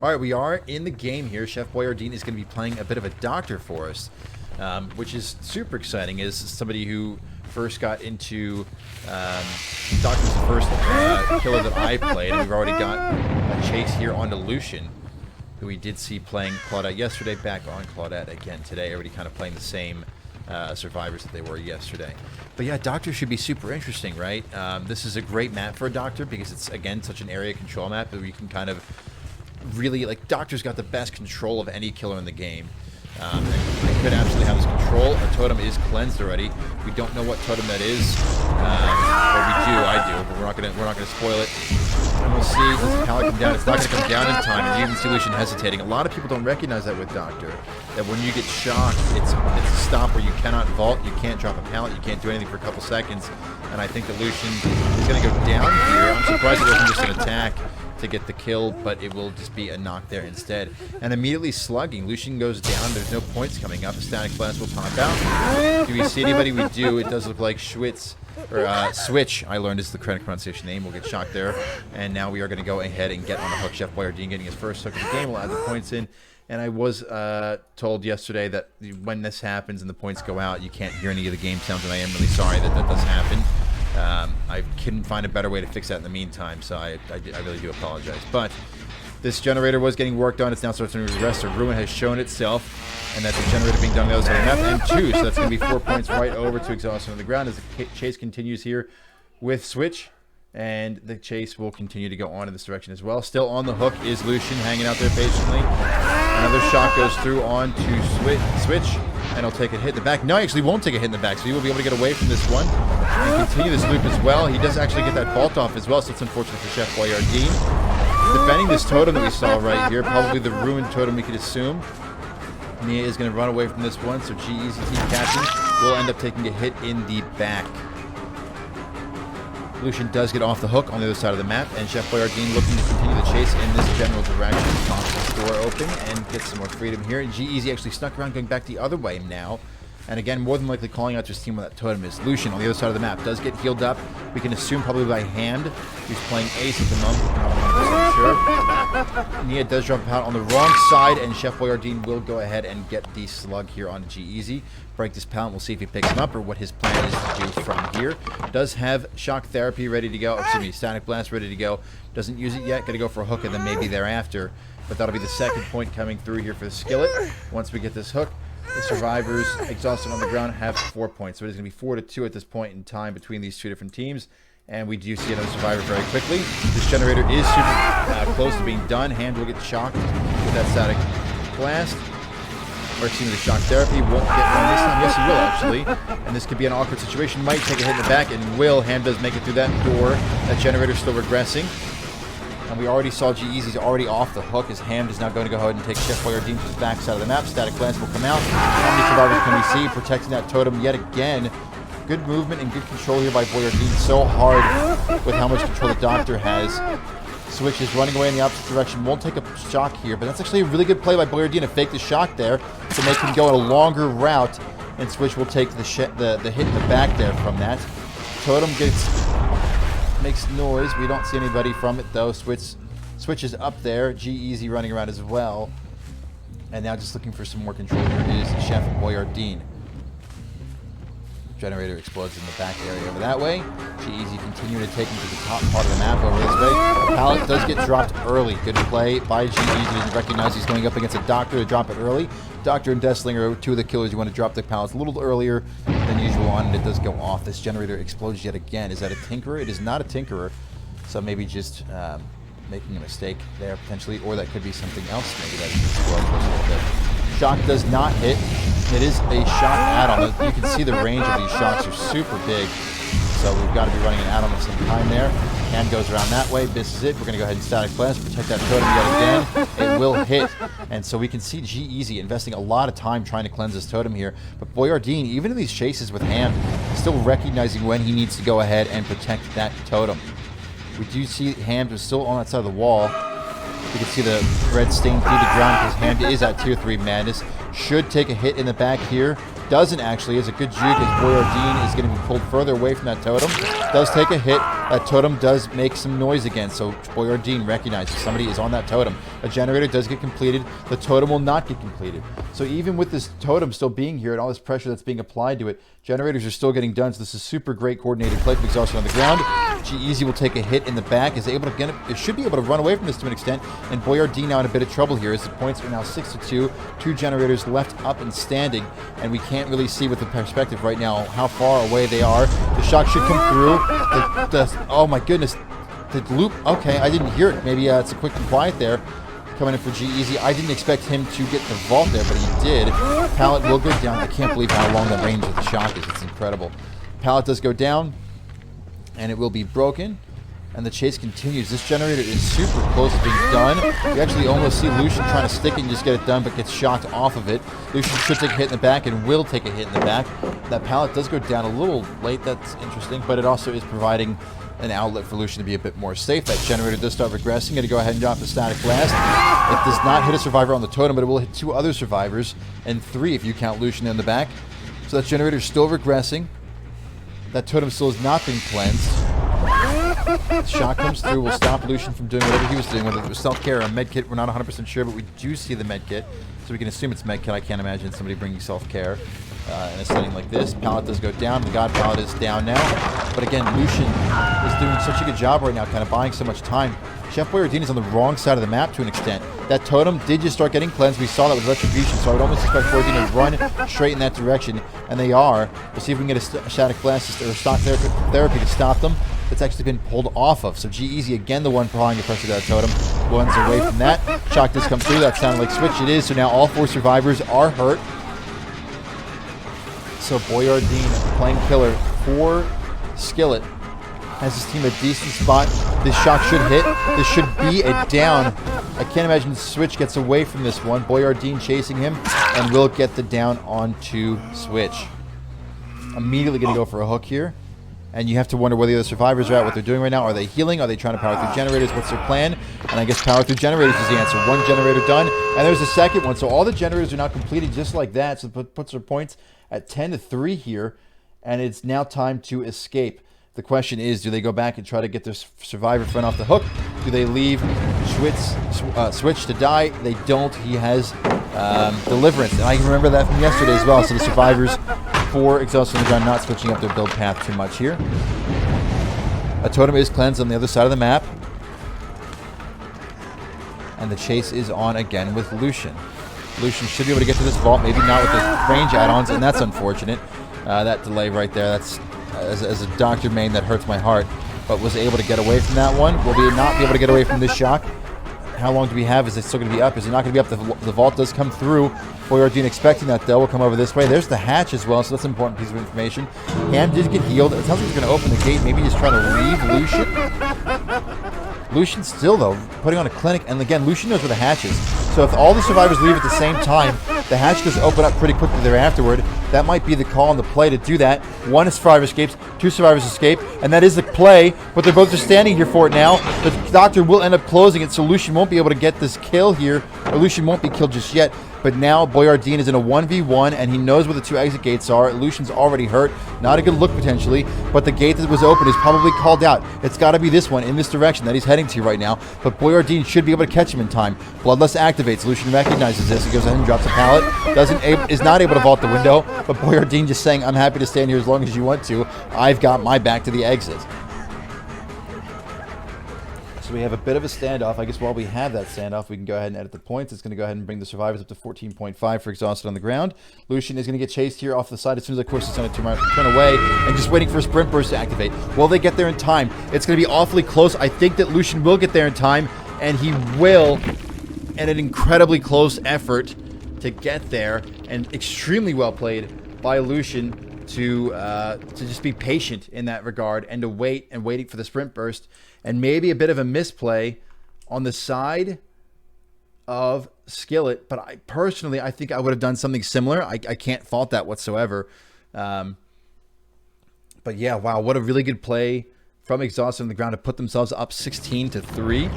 All right, we are in the game here. Chef Boyardeen is going to be playing a bit of a doctor for us, which is super exciting. As somebody who first got into Doctor's the first killer that I played, and we've already got a chase here onto Lucian, who we did see playing Claudette yesterday, back on Claudette again today. Everybody kind of playing the same survivors that they were yesterday. But yeah, Doctor should be super interesting, right? This is a great map for a Doctor because it's, again, such an area control map that you can kind of really, like, Doctor's got the best control of any killer in the game. And I could absolutely have this control. Our totem is cleansed already. We don't know what totem that is. Or we do, I do, but we're not gonna spoil it. And we'll see. Does the pallet come down? It's not gonna come down in time. And you even see Lucian hesitating. A lot of people don't recognize that with Doctor. That when you get shocked, it's a stop where you cannot vault, you can't drop a pallet, you can't do anything for a couple seconds. And I think that Lucian is gonna go down here. I'm surprised it wasn't just an attack to get the kill, but it will just be a knock there instead. And immediately slugging. Lucian goes down. There's no points coming up. A static blast will pop out. Do we see anybody? We do. It does look like Switch, I learned is the correct pronunciation name. We'll get shocked there. And now we are going to go ahead and get on the hook. Chef Boyardeen getting his first hook of the game. We'll add the points in. And I was told yesterday that when this happens and the points go out, you can't hear any of the game sounds, and I am really sorry that that does happen. I couldn't find a better way to fix that in the meantime, so I really do apologize. But this generator was getting worked on. It's now starting to regress. The ruin has shown itself, and that's a generator being done on the other side of the map. And 2, so that's going to be 4 points right over to exhaustion on the ground as the chase continues here with Switch. And the chase will continue to go on in this direction as well. Still on the hook is Lucian, hanging out there patiently. Another shot goes through on to Switch, and he'll take a hit in the back. No, he actually won't take a hit in the back, so he will be able to get away from this one and continue this loop as well. He does actually get that vault off as well, so it's unfortunate for Chef Boyardeen. Defending this totem that we saw right here, probably the ruined totem we could assume. Nia is going to run away from this one, so G-Easy Team Captain will end up taking a hit in the back. Lucian does get off the hook on the other side of the map, and Chef Boyardeen looking to continue the chase in this general direction. Pops the door open and gets some more freedom here. G-Easy actually snuck around, going back the other way now. And again, more than likely calling out to his team where that totem is. Lucian on the other side of the map does get healed up. We can assume probably by hand. He's playing Ace at the moment. We're not 100% sure. Nia does drop out on the wrong side, and Chef Boyardeen will go ahead and get the slug here on G-Easy. Break this pallet. We'll see if he picks him up or what his plan is to do from here. Does have shock therapy ready to go. Excuse me, static blast ready to go. Doesn't use it yet. Going to go for a hook and then maybe thereafter. But that'll be the second point coming through here for the Skillet. Once we get this hook, the survivors exhausted on the ground have 4 points. So it is going to be 4-2 at this point in time between these two different teams. And we do see another survivor very quickly. This generator is super close to being done. Hand will get shocked with that static blast. Or excuse me, the shock therapy won't get one this time. Yes, he will, actually. And this could be an awkward situation. Might take a hit in the back, and will. Ham does make it through that door. That generator's still regressing. And we already saw G-Easy's already off the hook, as Ham is now going to go ahead and take Chef Boyardeen to the back side of the map. Static blast will come out. How many survivors can we see? Protecting that totem yet again. Good movement and good control here by Boyardeen. So hard with how much control the Doctor has. Switch is running away in the opposite direction. Won't take a shock here, but that's actually a really good play by Boyardeen to fake the shock there to make him go on a longer route, and Switch will take the hit in the back there from that. Totem makes noise. We don't see anybody from it though. Switch is up there. G-Easy running around as well, and now just looking for some more control here is Chef Boyardeen. Generator explodes in the back area over that way. G-Easy continuing to take him to the top part of the map over this way. The pallet does get dropped early. Good play by G-Easy. Didn't recognize he's going up against a Doctor to drop it early. Doctor and Deathslinger are two of the killers. You want to drop the pallets a little earlier than usual on, and it does go off. This generator explodes yet again. Is that a Tinkerer? It is not a Tinkerer. So maybe just making a mistake there potentially, or that could be something else. Maybe that explodes a little bit. Shock does not hit. It is a shock add-on. You can see the range of these shocks are super big. So we've got to be running an add-on of some kind there. Hand goes around that way, misses it. We're going to go ahead and static blast, protect that totem yet again. It will hit. And so we can see G-Easy investing a lot of time trying to cleanse this totem here. But Boyardeen, even in these chases with Ham, still recognizing when he needs to go ahead and protect that totem. We do see Ham is still on that side of the wall. You can see the red stain through the ground because Ham is at tier 3 madness. Should take a hit in the back here. doesn't actually. It's a good juke as Boyardeen is going to be pulled further away from that totem. Does take a hit. That totem does make some noise again, so Boyardeen recognizes somebody is on that totem. A generator does get completed. The totem will not get completed. So even with this totem still being here and all this pressure that's being applied to it, generators are still getting done. So this is super great coordinated play from Exhaustion on the ground. G-Eazy will take a hit in the back, is able to get it, should be able to run away from this to an extent, and Boyardeen now in a bit of trouble here as the points are now 6-2. 2 generators left up and standing, and we can't really see with the perspective right now how far away they are. The shock should come through. Oh my goodness, the loop, okay, I didn't hear it. Maybe it's a quick and quiet there. Coming in for G-Eazy. I didn't expect him to get the vault there, but he did. Pallet will go down. I can't believe how long the range of the shock is. It's incredible. Pallet does go down, and it will be broken. And the chase continues. This generator is super close to being done. You actually almost see Lucian trying to stick it and just get it done, but gets shocked off of it. Lucian should take a hit in the back and will take a hit in the back. That pallet does go down a little late. That's interesting, but it also is providing an outlet for Lucian to be a bit more safe. That generator does start regressing. Going to go ahead and drop the static blast. It does not hit a survivor on the totem, but it will hit 2 other survivors, and 3 if you count Lucian in the back. So that generator is still regressing. That totem still has not been cleansed. The shock comes through, will stop Lucian from doing whatever he was doing, whether it was self-care or a med kit. We're not 100% sure, but we do see the med kit, so we can assume it's med kit. I can't imagine somebody bringing self-care in a setting like this. Pallet does go down. The God Pallet is down now. But again, Lucian is doing such a good job right now, kind of buying so much time. Chef Boyardeen is on the wrong side of the map to an extent. That totem did just start getting cleansed. We saw that with Retribution, so I would almost expect Boyardeen to run straight in that direction, and they are. We'll see if we can get a static blast or stock therapy to stop them. That's actually been pulled off of. So G-Eazy, again, the one applying the pressure to that totem, runs away from that. Shock does come through. That sounded like Switch. It is. So now all 4 survivors are hurt. So Boyardeen playing killer for Skillet has his team a decent spot. This shock should hit. This should be a down. I can't imagine Switch gets away from this one. Boyardeen chasing him and will get the down onto Switch. Immediately going to go for a hook here. And you have to wonder where the other survivors are at, what they're doing right now. Are they healing? Are they trying to power through generators? What's their plan? And I guess power through generators is the answer. 1 generator done. And there's a second one. So all the generators are now completed just like that. So it puts their points at 10-3 here. And it's now time to escape. The question is, do they go back and try to get their survivor friend off the hook? Do they leave Switch to die? They don't. He has Deliverance. And I can remember that from yesterday as well. So the survivors for Exhaustion on the ground not switching up their build path too much here. A totem is cleansed on the other side of the map. And the chase is on again with Lucian. Lucian should be able to get to this vault, maybe not with the range add-ons, and that's unfortunate. That delay right there, that's as a Doctor main, that hurts my heart, but was able to get away from that one. Will we not be able to get away from this shock? How long do we have? Is it still going to be up? Is it not going to be up? The vault does come through. Boyardeen expecting that, though. We'll come over this way. There's the hatch as well, so that's an important piece of information. Ham did get healed. It sounds like he's going to open the gate. Maybe he's trying to leave Lucian. Lucian still, though, putting on a clinic. And again, Lucian knows where the hatch is. So if all the survivors leave at the same time, the hatch does open up pretty quickly there afterward. That might be the call on the play to do that. 1 survivor escapes, 2 survivors escape, and that is the play, but they're both just standing here for it now. The Doctor will end up closing it, so Lucian won't be able to get this kill here, or Lucian won't be killed just yet. But now Boyardeen is in a 1v1, and he knows where the 2 exit gates are. Lucian's already hurt. Not a good look, potentially, but the gate that was open is probably called out. It's got to be this one, in this direction that he's heading to right now. But Boyardeen should be able to catch him in time. Bloodlust activates. Lucian recognizes this. He goes ahead and drops a pallet. Is not able to vault the window, but Boyardeen just saying, I'm happy to stand here as long as you want to. I've got my back to the exit. So we have a bit of a standoff. I guess while we have that standoff, we can go ahead and edit the points. It's going to go ahead and bring the survivors up to 14.5 for Exhausted on the ground. Lucian is going to get chased here off the side as soon as, of course, it's going to turn away and just waiting for a sprint burst to activate. Will they get there in time? It's going to be awfully close. I think that Lucian will get there in time, and he will, and an incredibly close effort to get there, and extremely well played by Lucian to just be patient in that regard and to waiting for the sprint burst. And maybe a bit of a misplay on the side of Skillet. But I think I would have done something similar. I can't fault that whatsoever. But yeah, wow, what a really good play from Exhausted on the ground to put themselves up 16-3.